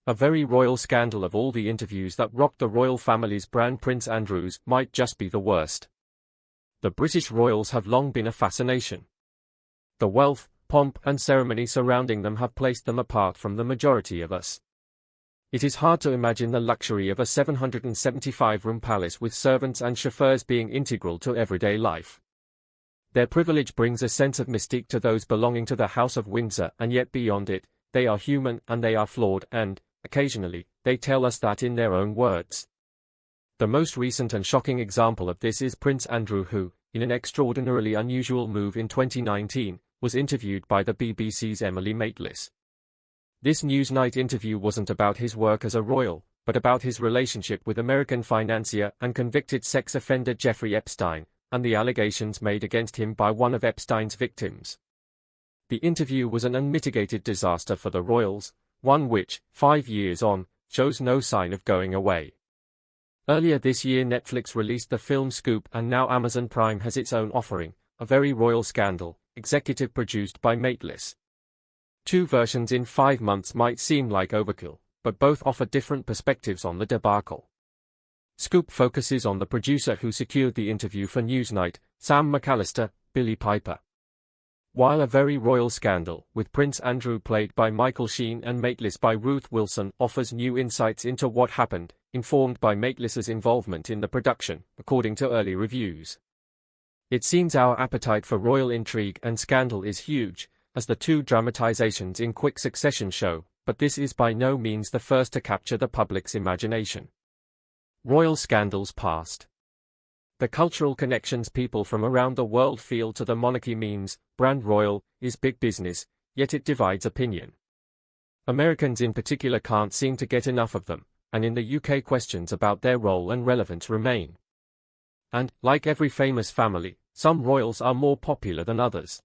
A very royal scandal. Of all the interviews that rocked the royal family's brand, Prince Andrew's might just be the worst. The British royals have long been a fascination. The wealth, pomp and ceremony surrounding them have placed them apart from the majority of us. It is hard to imagine the luxury of a 775-room palace with servants and chauffeurs being integral to everyday life. Their privilege brings a sense of mystique to those belonging to the House of Windsor, and yet beyond it, they are human and they are flawed, and, occasionally, they tell us that in their own words. The most recent and shocking example of this is Prince Andrew, who, in an extraordinarily unusual move in 2019, was interviewed by the BBC's Emily Maitlis. This Newsnight interview wasn't about his work as a royal, but about his relationship with American financier and convicted sex offender Jeffrey Epstein, and the allegations made against him by one of Epstein's victims. The interview was an unmitigated disaster for the royals, one which, 5 years on, shows no sign of going away. Earlier this year Netflix released the film Scoop, and now Amazon Prime has its own offering, A Very Royal Scandal, executive produced by Maitlis. 2 versions in 5 months might seem like overkill, but both offer different perspectives on the debacle. Scoop focuses on the producer who secured the interview for Newsnight, Sam McAllister, Billie Piper. While A Very Royal Scandal, with Prince Andrew played by Michael Sheen and Maitlis by Ruth Wilson, offers new insights into what happened, informed by Maitlis's involvement in the production, according to early reviews. It seems our appetite for royal intrigue and scandal is huge, as the 2 dramatizations in quick succession show, but this is by no means the first to capture the public's imagination. Royal scandals past. The cultural connections people from around the world feel to the monarchy means, brand royal, is big business, yet it divides opinion. Americans in particular can't seem to get enough of them, and in the UK questions about their role and relevance remain. And, like every famous family, some royals are more popular than others.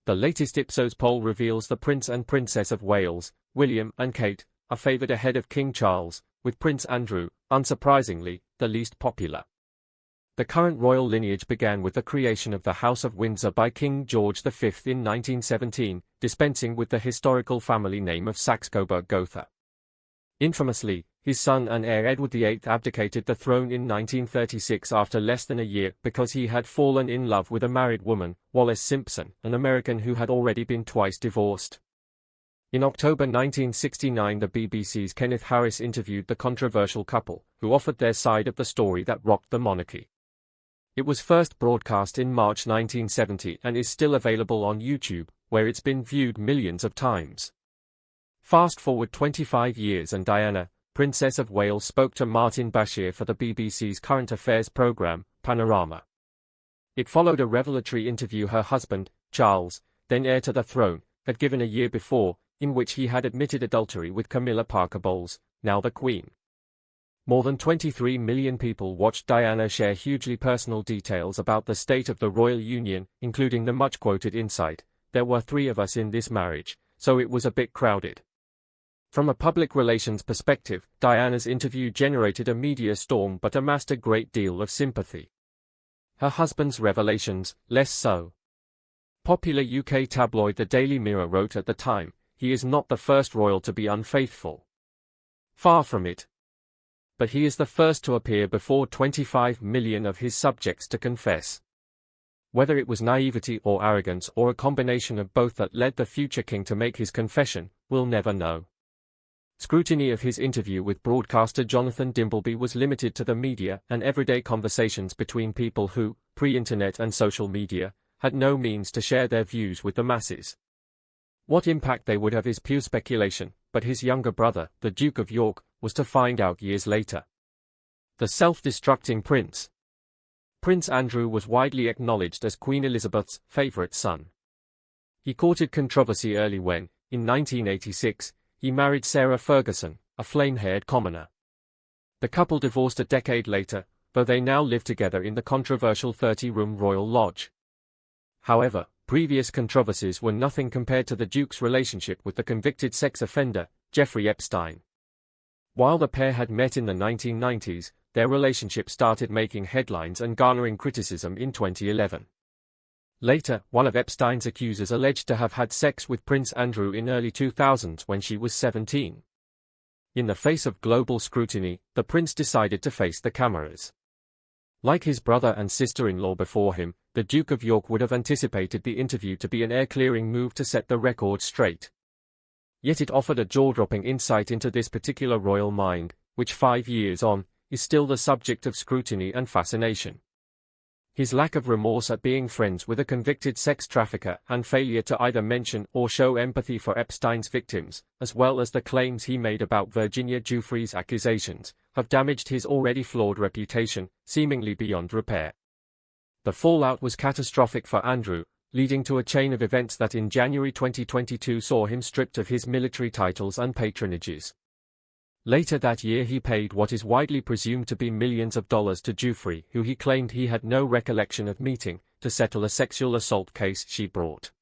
The latest Ipsos poll reveals the Prince and Princess of Wales, William and Kate, are favoured ahead of King Charles, with Prince Andrew, unsurprisingly, the least popular. The current royal lineage began with the creation of the House of Windsor by King George V in 1917, dispensing with the historical family name of Saxe-Coburg-Gotha. Infamously, his son and heir Edward VIII abdicated the throne in 1936 after less than a year because he had fallen in love with a married woman, Wallis Simpson, an American who had already been twice divorced. In October 1969, the BBC's Kenneth Harris interviewed the controversial couple, who offered their side of the story that rocked the monarchy. It was first broadcast in March 1970 and is still available on YouTube, where it's been viewed millions of times. Fast forward 25 years and Diana, Princess of Wales, spoke to Martin Bashir for the BBC's current affairs programme, Panorama. It followed a revelatory interview her husband, Charles, then heir to the throne, had given a year before, in which he had admitted adultery with Camilla Parker Bowles, now the Queen. More than 23 million people watched Diana share hugely personal details about the state of the royal union, including the much-quoted insight, "There were 3 of us in this marriage, so it was a bit crowded." From a public relations perspective, Diana's interview generated a media storm but amassed a great deal of sympathy. Her husband's revelations, less so. Popular UK tabloid The Daily Mirror wrote at the time, "He is not the first royal to be unfaithful. Far from it. But he is the first to appear before 25 million of his subjects to confess." Whether it was naivety or arrogance or a combination of both that led the future king to make his confession, we'll never know. Scrutiny of his interview with broadcaster Jonathan Dimbleby was limited to the media and everyday conversations between people who, pre-internet and social media, had no means to share their views with the masses. What impact they would have is pure speculation, but his younger brother, the Duke of York, was to find out years later. The self-destructing prince. Prince Andrew was widely acknowledged as Queen Elizabeth's favourite son. He courted controversy early when, in 1986, he married Sarah Ferguson, a flame-haired commoner. The couple divorced a decade later, though they now live together in the controversial 30-room Royal Lodge. However, previous controversies were nothing compared to the Duke's relationship with the convicted sex offender, Jeffrey Epstein. While the pair had met in the 1990s, their relationship started making headlines and garnering criticism in 2011. Later, one of Epstein's accusers alleged to have had sex with Prince Andrew in early 2000s when she was 17. In the face of global scrutiny, the prince decided to face the cameras. Like his brother and sister-in-law before him, the Duke of York would have anticipated the interview to be an air-clearing move to set the record straight. Yet it offered a jaw-dropping insight into this particular royal mind, which 5 years on, is still the subject of scrutiny and fascination. His lack of remorse at being friends with a convicted sex trafficker and failure to either mention or show empathy for Epstein's victims, as well as the claims he made about Virginia Giuffre's accusations, have damaged his already flawed reputation, seemingly beyond repair. The fallout was catastrophic for Andrew, leading to a chain of events that in January 2022 saw him stripped of his military titles and patronages. Later that year he paid what is widely presumed to be millions of dollars to Giuffre, who he claimed he had no recollection of meeting, to settle a sexual assault case she brought.